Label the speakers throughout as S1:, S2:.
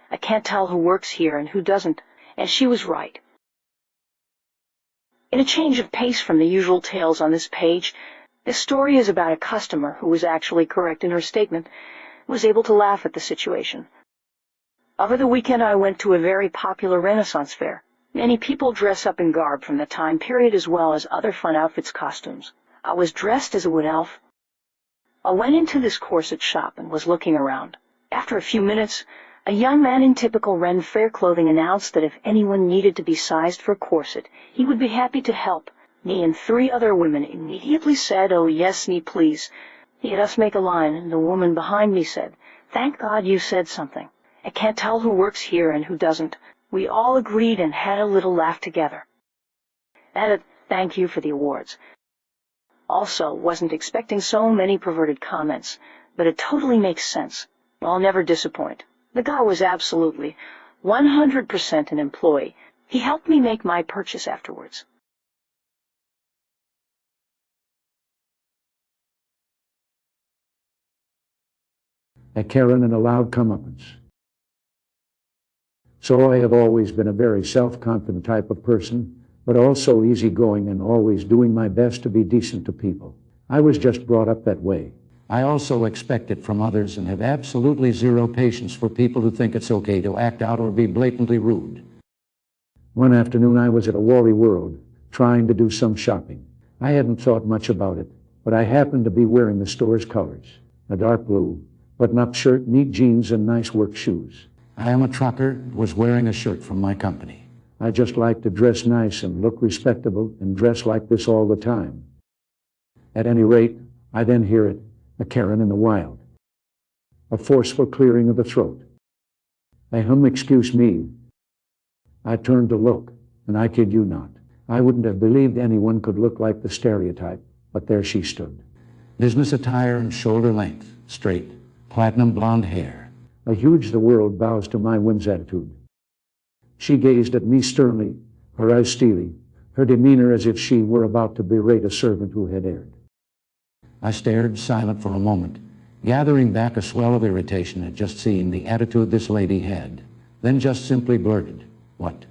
S1: I can't tell who works here and who doesn't, and she was right. In a change of pace from the usual tales on this page, this story is about a customer who was actually correct in her statement, was able to laugh at the situation. Over the weekend I went to a very popular Renaissance fair. Many people dress up in garb from the time period as well as other fun outfits, costumes. I was dressed as a wood elf. I went into this corset shop and was looking around. After a few minutes, a young man in typical Ren Fair clothing announced that if anyone needed to be sized for a corset, he would be happy to help. Me and 3 other women immediately said, "Oh yes, me please." He had us make a line, and the woman behind me said, "Thank God you said something. I can't tell who works here and who doesn't." We all agreed and had a little laugh together. Added thank you for the awards. Also, wasn't expecting so many perverted comments, but it totally makes sense. I'll never disappoint. The guy was absolutely 100% an employee. He helped me make my purchase afterwards.
S2: A Karen and a loud comeuppance. So I have always been a very self-confident type of person, but also easygoing and always doing my best to be decent to people. I was just brought up that way. I also expect it from others and have absolutely zero patience for people who think it's okay to act out or be blatantly rude. One afternoon I was at a Wally World, trying to do some shopping. I hadn't thought much about it, but I happened to be wearing the store's colors, a dark blue, button-up shirt, neat jeans, and nice work shoes. I am a trucker, was wearing a shirt from my company. I just like to dress nice and look respectable and dress like this all the time. At any rate, I then hear it, a Karen in the wild. A forceful clearing of the throat. Excuse me. I turned to look, and I kid you not, I wouldn't have believed anyone could look like the stereotype, but there she stood. Business attire and shoulder length, straight, platinum blonde hair. A huge the world bows to my whims attitude. She gazed at me sternly, her eyes steely, her demeanor as if she were about to berate a servant who had erred. I stared silent for a moment, gathering back a swell of irritation at just seeing the attitude this lady had, then just simply blurted, "What?"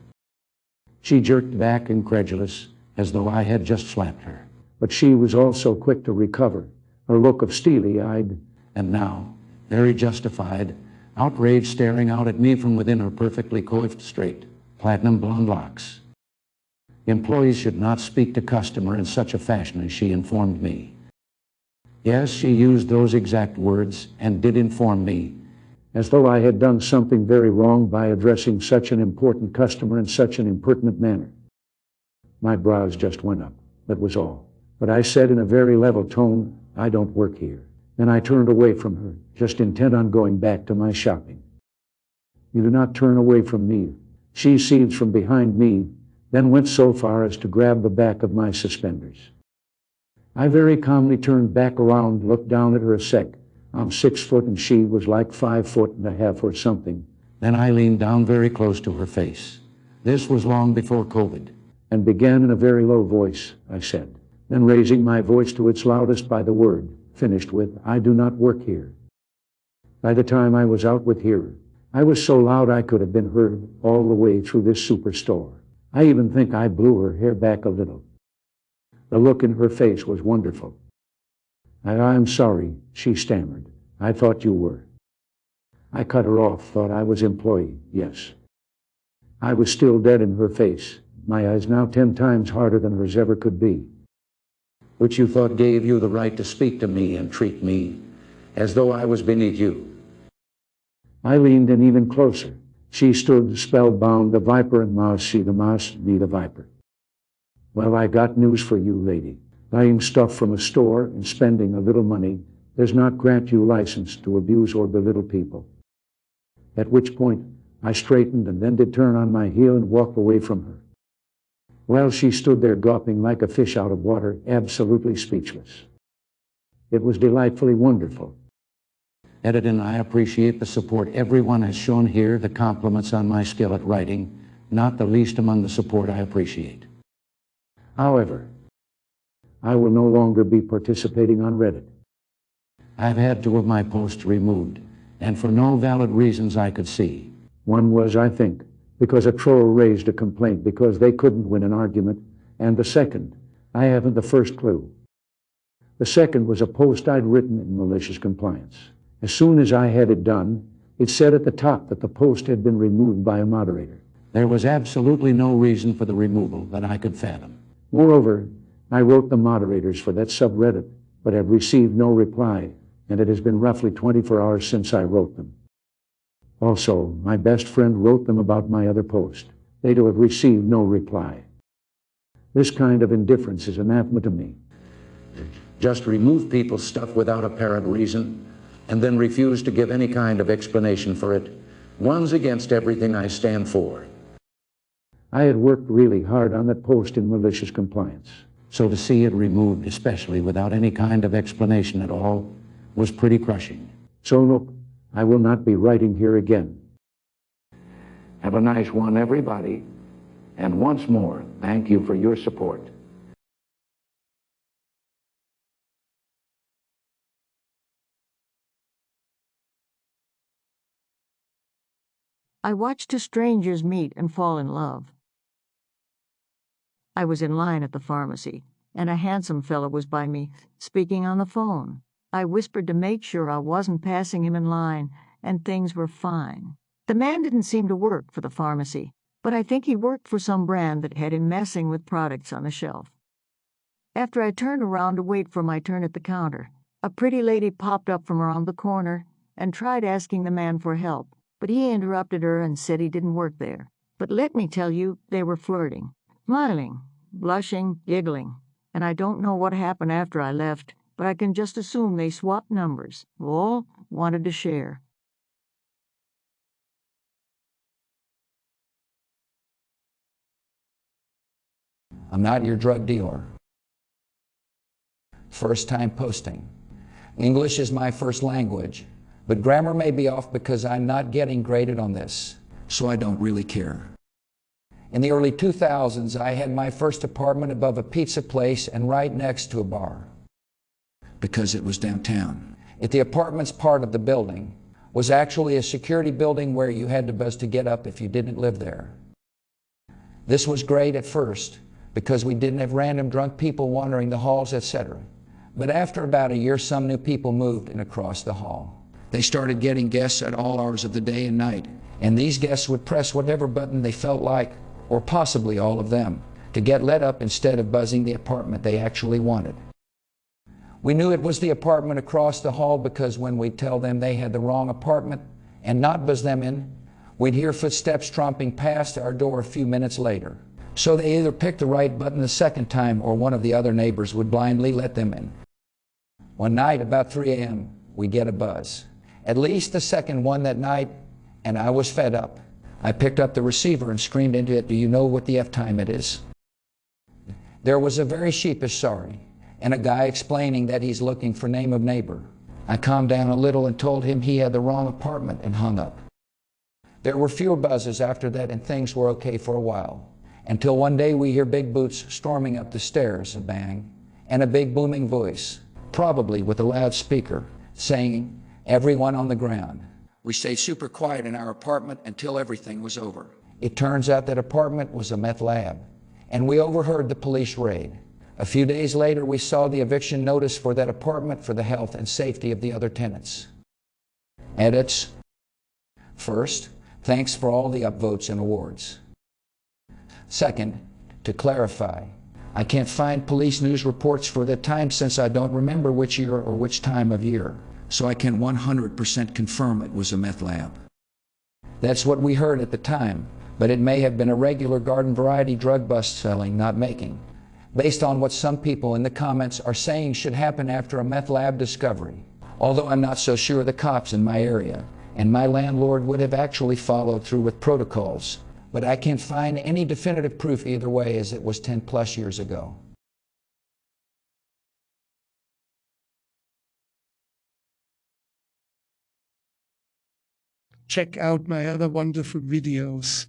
S2: She jerked back incredulous, as though I had just slapped her. But she was also quick to recover, her look of steely-eyed, and now, very justified, outrage staring out at me from within her perfectly coiffed straight, platinum blonde locks. Employees should not speak to customer in such a fashion as she informed me. Yes, she used those exact words and did inform me, as though I had done something very wrong by addressing such an important customer in such an impertinent manner. My brows just went up, that was all. But I said in a very level tone, "I don't work here." Then I turned away from her, just intent on going back to my shopping. "You do not turn away from me." She seized from behind me, then went so far as to grab the back of my suspenders. I very calmly turned back around, looked down at her a sec. I'm 6 foot and she was like 5.5 or something. Then I leaned down very close to her face. This was long before COVID. And began in a very low voice, I said. Then raising my voice to its loudest by the word, finished with, "I do not work here." By the time I was out with here, I was so loud I could have been heard all the way through this superstore. I even think I blew her hair back a little. The look in her face was wonderful. I'm sorry," she stammered. "I thought you were." I cut her off, thought I was employee, yes. I was still dead in her face, my eyes now 10 times harder than hers ever could be. "Which you thought gave you the right to speak to me and treat me as though I was beneath you." I leaned in even closer. She stood spellbound, the viper and mouse, she the mouse, me the viper. "Well, I got news for you, lady. Buying stuff from a store and spending a little money does not grant you license to abuse or belittle people." At which point, I straightened and then did turn on my heel and walk away from her. Well, she stood there gawping like a fish out of water, absolutely speechless. It was delightfully wonderful. Edit, and I appreciate the support everyone has shown here, the compliments on my skill at writing, not the least among the support I appreciate. However, I will no longer be participating on Reddit. I've had 2 of my posts removed, and for no valid reasons I could see. One was, I think, because a troll raised a complaint because they couldn't win an argument, and the second, I haven't the first clue. The second was a post I'd written in malicious compliance. As soon as I had it done, it said at the top that the post had been removed by a moderator. There was absolutely no reason for the removal that I could fathom. Moreover, I wrote the moderators for that subreddit, but have received no reply, and it has been roughly 24 hours since I wrote them. Also, my best friend wrote them about my other post. They too have received no reply. This kind of indifference is anathema to me. Just remove people's stuff without apparent reason, and then refuse to give any kind of explanation for it, runs against everything I stand for. I had worked really hard on that post in malicious compliance, so to see it removed, especially without any kind of explanation at all, was pretty crushing. So look, I will not be writing here again. Have a nice one, everybody, and once more, thank you for your support.
S3: I watched two strangers meet and fall in love. I was in line at the pharmacy, and a handsome fellow was by me, speaking on the phone. I whispered to make sure I wasn't passing him in line, and things were fine. The man didn't seem to work for the pharmacy, but I think he worked for some brand that had him messing with products on the shelf. After I turned around to wait for my turn at the counter, a pretty lady popped up from around the corner and tried asking the man for help, but he interrupted her and said he didn't work there. But let me tell you, they were flirting, smiling, blushing, giggling, and I don't know what happened after I left, but I can just assume they swapped numbers. All wanted to share.
S4: I'm not your drug dealer. First time posting. English is my first language, but grammar may be off because I'm not getting graded on this, so I don't really care. In the early 2000s, I had my first apartment above a pizza place and right next to a bar, because it was downtown. At the apartments part of the building was actually a security building where you had to buzz to get up if you didn't live there. This was great at first, because we didn't have random drunk people wandering the halls, etc. But after about a year, some new people moved in across the hall. They started getting guests at all hours of the day and night, and these guests would press whatever button they felt like, or possibly all of them, to get let up instead of buzzing the apartment they actually wanted. We knew it was the apartment across the hall because when we'd tell them they had the wrong apartment and not buzz them in, we'd hear footsteps tromping past our door a few minutes later. So they either picked the right button the second time or one of the other neighbors would blindly let them in. One night, about 3 a.m., we get a buzz. At least the second one that night, and I was fed up. I picked up the receiver and screamed into it, "Do you know what the F time it is?" There was a very sheepish sorry, and a guy explaining that he's looking for name of neighbor. I calmed down a little and told him he had the wrong apartment and hung up. There were fewer buzzes after that, and things were okay for a while. Until one day we hear big boots storming up the stairs, a bang, and a big booming voice, probably with a loudspeaker, saying, "Everyone on the ground." We stayed super quiet in our apartment until everything was over. It turns out that apartment was a meth lab, and we overheard the police raid. A few days later, we saw the eviction notice for that apartment for the health and safety of the other tenants. Edits. First, thanks for all the upvotes and awards. Second, to clarify, I can't find police news reports for the time since I don't remember which year or which time of year, so I can 100% confirm it was a meth lab. That's what we heard at the time, but it may have been a regular garden variety drug bust selling, not making, based on what some people in the comments are saying should happen after a meth lab discovery. Although I'm not so sure the cops in my area and my landlord would have actually followed through with protocols. But I can't find any definitive proof either way, as it was 10 plus years ago.
S5: Check out my other wonderful videos.